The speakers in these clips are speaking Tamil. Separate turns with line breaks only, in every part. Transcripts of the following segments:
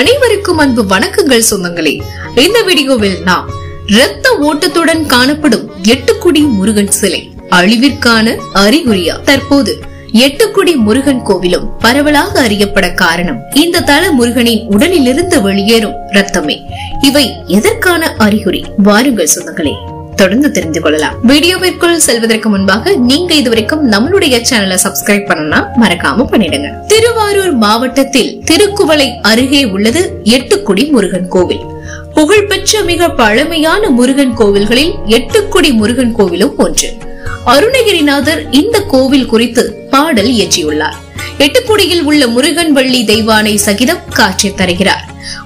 அனைவருக்கும் அன்பு வணக்கங்கள் சொந்தங்களே. இந்த வீடியோவில் நாம் இரத்த ஓட்டத்துடன் காணப்படும் எட்டுக்குடி முருகன் சிலை அழிவிற்கான அறிகுறியா? தற்போது எட்டுக்குடி முருகன் கோவிலும் பரவலாக அறியப்பட காரணம் இந்த தல முருகனின் உடலிலிருந்து வெளியேறும் ரத்தமே. இவை எதற்கான அறிகுறி? வாருங்கள் சொந்தங்களே, தொடர்ந்து தெரிந்து கொள்ளலாம். வீடியோவிற்குள் செல்வதற்கு முன்பாக நீங்க இதுவரைக்கும் நம்மளுடைய சேனலை சப்ஸ்கிரைப் பண்ணலாம், மறக்காம பண்ணிடுங்க. திருவாரூர் மாவட்டத்தில் திருக்குவளை அருகே உள்ளது எட்டுக்குடி முருகன் கோவில். புகழ்பெற்ற மிக பழமையான முருகன் கோவில்களில் எட்டுக்குடி முருகன் கோவிலும் ஒன்று. அருணகிரிநாதர் இந்த கோவில் குறித்து பாடல் இயற்றியுள்ளார். எட்டுக்குடியில் உள்ள முருகன் வள்ளி தெய்வானை சகிதம் காட்சி தருகிறார்.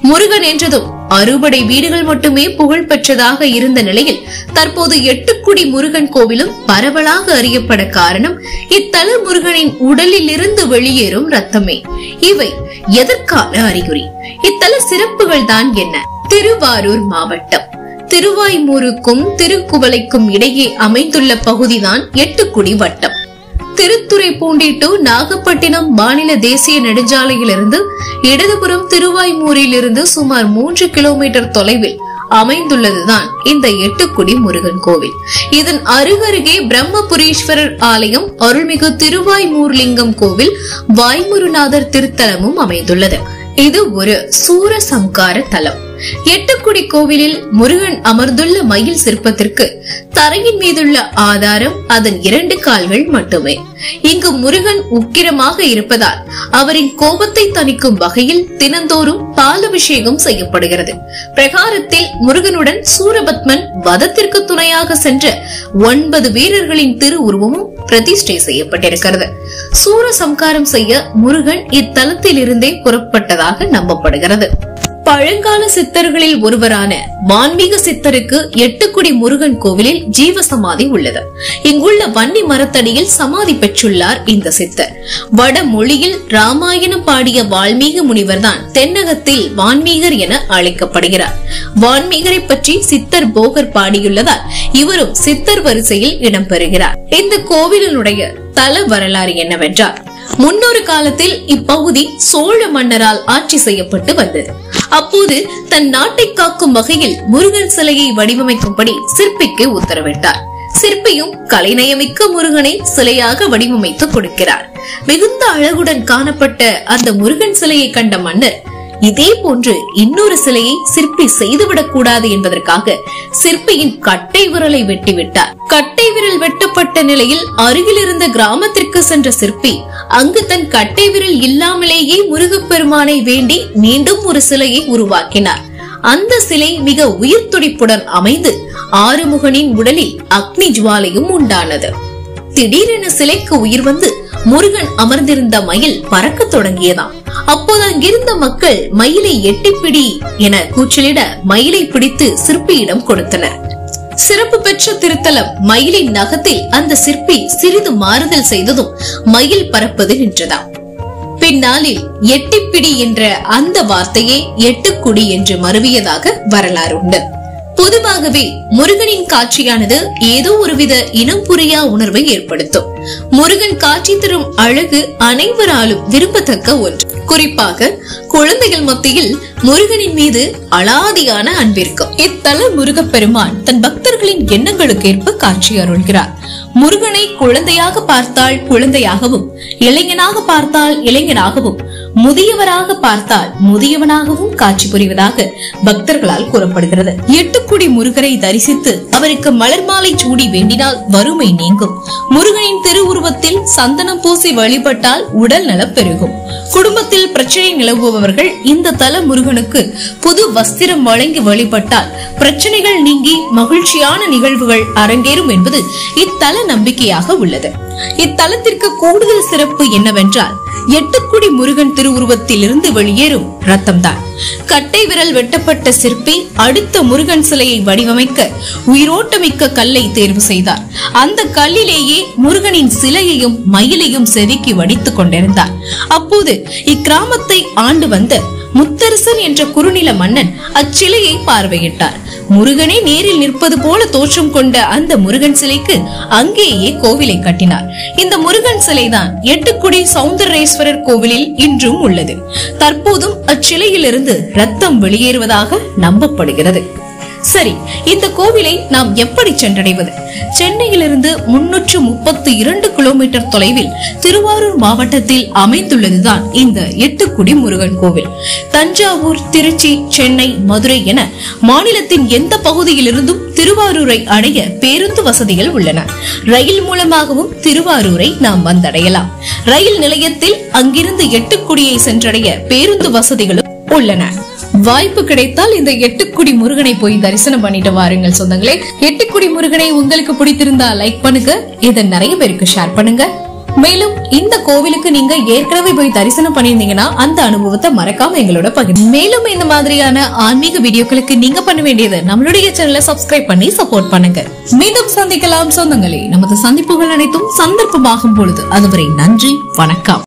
முருகன் என்றதும் அறுபடை வீடுகள் மட்டுமே புகழ் பெற்றதாக இருந்த நிலையில் தற்போது எட்டுக்குடி முருகன் கோவிலும் பரவலாக அறியப்பட காரணம் இத்தல முருகனின் உடலில் இருந்து வெளியேறும் ரத்தமே. இவை எதற்கான அறிகுறி? இத்தல சிறப்புகள் தான் என்ன? திருவாரூர் மாவட்டம் திருவாய்மூருக்கும் திருக்குவளைக்கும் இடையே அமைந்துள்ள பகுதிதான் எட்டுக்குடி வட்டம். திருத்துறைப்பூண்டி டு நாகப்பட்டினம் மாநில தேசிய நெடுஞ்சாலையிலிருந்து இடதுபுறம் திருவாய்மூரில் இருந்து சுமார் 3 கிலோமீட்டர் தொலைவில் அமைந்துள்ளதுதான் இந்த எட்டுக்குடி முருகன் கோவில். இதன் அருகருகே பிரம்மபுரீஸ்வரர் ஆலயம், அருள்மிகு திருவாய்மூர்லிங்கம் கோவில், வாய்முருநாதர் திருத்தலமும் அமைந்துள்ளது. இது ஒரு சூரசம்கார தலம். எட்டுக்குடி கோவிலில் முருகன் அமர்ந்துள்ள மயில் சிற்பத்திற்கு தரையின் மீதுள்ள ஆதாரம் அதன் 2 கால்கள் மட்டுமே. இங்கு முருகன் உக்கிரமாக இருப்பதால் அவரின் கோபத்தை தணிக்கும் வகையில் தினந்தோறும் பாலபிஷேகம் செய்யப்படுகிறது. பிரகாரத்தில் முருகனுடன் சூரபத்மன் வதத்திற்கு துணையாக சென்ற 9 வீரர்களின் திருவுருவமும் பிரதிஷ்டை செய்யப்பட்டிருக்கிறது. சூரசம்காரம் செய்ய முருகன் இத்தலத்தில் இருந்தே புறப்பட்டதாக நம்பப்படுகிறது. பழங்கால சித்தர்களில் ஒருவரான வான்மீக சித்தருக்கு எட்டுக்குடி முருகன் கோவிலில் ஜீவசமாதி உள்ளது. இங்குள்ள வன்னி மரத்தடியில் சமாதி பெற்றுள்ளார் இந்த சித்தர். வடமொழியில் ராமாயணம் பாடிய வால்மீக முனிவர் தான் தென்னகத்தில் வான்மீகர் என அழைக்கப்படுகிறார். வான்மீகரை பற்றி சித்தர் போகர் பாடியுள்ளதால் இவரும் சித்தர் வரிசையில் இடம்பெறுகிறார். இந்த கோவிலினுடைய தல வரலாறு என்னவென்றால், முன்னொரு காலத்தில் இப்பகுதி சோழ மன்னரால் ஆட்சி செய்யப்பட்டு வந்தது. அப்போது தன் நாட்டை காக்கும் வகையில் முருகன் சிலையை வடிவமைக்கும்படி சிற்பிக்கு உத்தரவிட்டார். சிற்பியும் கலைநயமிக்க முருகனை சிலையாக வடிவமைத்து கொடுக்கிறார். மிகுந்த அழகுடன் காணப்பட்ட அந்த முருகன் சிலையை கண்ட மன்னர் இதே போன்று இன்னொரு சிலையை சிற்பி செய்துவிடக் கூடாது என்பதற்காக சிற்பியின் கட்டை விரலை வெட்டிவிட்டார். கட்டை விரல் வெட்டப்பட்ட நிலையில் அருகில் இருந்த கிராமத்திற்கு சென்ற சிற்பி அங்கு தன் கட்டை விரல் இல்லாமலேயே முருகப்பெருமானை வேண்டி மீண்டும் ஒரு சிலையை உருவாக்கினார். அந்த சிலை மிக உயிர் துடிப்புடன் அமைந்து ஆறுமுகனின் உடலில் அக்னி ஜுவாலையும் உண்டானது. திடீரென சிலைக்கு உயிர் வந்து முருகன் அமர்ந்திருந்த மயில் பறக்க தொடங்கியதாம். அப்போது அங்கிருந்த மக்கள் மயிலை எட்டிப்பிடி என கூச்சலிட மயிலை பிடித்து சிற்பியிடம் கொடுத்தனர். சிறப்பு பெற்ற திருத்தலம் மயிலின் நகத்தில் அந்த சிற்பி சிறிது மாறுதல் செய்ததும் மயில் பறப்பது நின்றதாம். பின்னாளில் எட்டிப்பிடி என்ற அந்த வார்த்தையே எட்டுக்குடி என்று மருவியதாக வரலாறு உண்டு. பொதுவாகவே முருகனின் காட்சியானது ஏதோ ஒருவித இனம் புரியா உணர்வை ஏற்படுத்தும். முருகன் காட்சி தரும் அழகு அனைவராலும் விரும்பத்தக்க ஒன்று. குறிப்பாக குழந்தைகள் மத்தியில் முருகனின் மீது அலாதியான அன்பிருக்கும். இத்தல முருகப்பெருமான் தன் பக்தர்களின் எண்ணங்களுக்கு ஏற்ப காட்சி அருள்கிறார். முருகனை குழந்தையாக பார்த்தால் குழந்தையாகவும், இளைஞனாக பார்த்தால் இளைஞனாகவும், முதியவராக பார்த்தால் முதியவனாகவும் காட்சி புரிவதாக பக்தர்களால் கூறப்படுகிறது. எட்டுக்குடி முருகரை தரிசித்து அவருக்கு மலர் மாலை சூடி வேண்டினால் வறுமை நீங்கும். முருகனின் திருவுருவத்தில் சந்தனம் பூசி வழிபட்டால் உடல் நலம் பெருகும். குடும்பத்தில் பிரச்சனை நிலவுபவர்கள் இந்த தல முருகனுக்கு புது வஸ்திரம் வழங்கி வழிபட்டால் பிரச்சனைகள் நீங்கி மகிழ்ச்சியான நிகழ்வுகள் அரங்கேறும் என்பது இத்தல நம்பிக்கையாக உள்ளது. இத்தலத்திற்கு கூடுதல் சிறப்பு என்னவென்றால், எட்டுக்குடி முருகன் திருவுருவத்தில் இருந்து வெளியேறும் ரத்தம் தான். கட்டை விரல் வெட்டப்பட்ட சிற்பி அடுத்த முருகன் சிலையை வடிவமைக்க உயிரோட்டமிக்க கல்லை தேர்வு செய்தார். அந்த கல்லிலேயே முருகனின் சிலையையும் மயிலையும் செதுக்கி வடித்துக் கொண்டிருந்தார். அப்போது இக்கிராமத்தை ஆண்டு வந்த முத்தரசன் என்ற குறுநில மன்னன் அச்சிலையை பார்வையிட்டார். முருகனை நேரில் நிற்பது போல தோற்றம் கொண்ட அந்த முருகன் சிலைக்கு அங்கேயே கோவிலை கட்டினார். இந்த முருகன் சிலைதான் எட்டுக்குடி சௌந்தரேஸ்வரர் கோவிலில் இன்றும் உள்ளது. தற்போதும் அச்சிலையிலிருந்து ரத்தம் வெளியேறுவதாக நம்பப்படுகிறது. சரி, இந்த கோவிலை நாம் எப்படி சென்றடைவது? சென்னையிலிருந்து 332 கிலோமீட்டர் தொலைவில் திருவாரூர் மாவட்டத்தில் அமைந்துள்ளதுதான் இந்த எட்டுக்குடி முருகன் கோவில். தஞ்சாவூர், திருச்சி, சென்னை, மதுரை என மாநிலத்தின் எந்த பகுதியிலிருந்தும் திருவாரூரை அடைய பேருந்து வசதிகள் உள்ளன. ரயில் மூலமாகவும் திருவாரூரை நாம் வந்தடையலாம். ரயில் நிலையத்தில் அங்கிருந்து எட்டுக்குடியை சென்றடைய பேருந்து வசதிகளும் உள்ளன. வாய்ப்பு கிடைத்தால் இந்த எட்டுக்குடி முருகனை போய் தரிசனம் பண்ணிட்டு வாருங்கள் சொந்தங்களே. எட்டுக்குடி முருகனை உங்களுக்கு பிடித்திருந்தா லைக் பண்ணுங்க, இதை நிறைய பேருக்கு ஷேர் பண்ணுங்க. மேலும் இந்த கோவிலுக்கு நீங்க ஏற்கனவே போய் தரிசனம் பண்ணிருந்தீங்கன்னா அந்த அனுபவத்தை மறக்காம எங்களோட பகிர்ந்து. மேலும் இந்த மாதிரியான ஆன்மீக வீடியோக்களுக்கு நீங்க பண்ண வேண்டியது நம்மளுடைய சேனலை சப்ஸ்கிரைப் பண்ணி சப்போர்ட் பண்ணுங்க. மீண்டும் சந்திக்கலாம் சொந்தங்களே. நமது சந்திப்புகள் அனைத்தும் சந்தர்ப்பமாகும் பொழுது. அதுவரை நன்றி, வணக்கம்.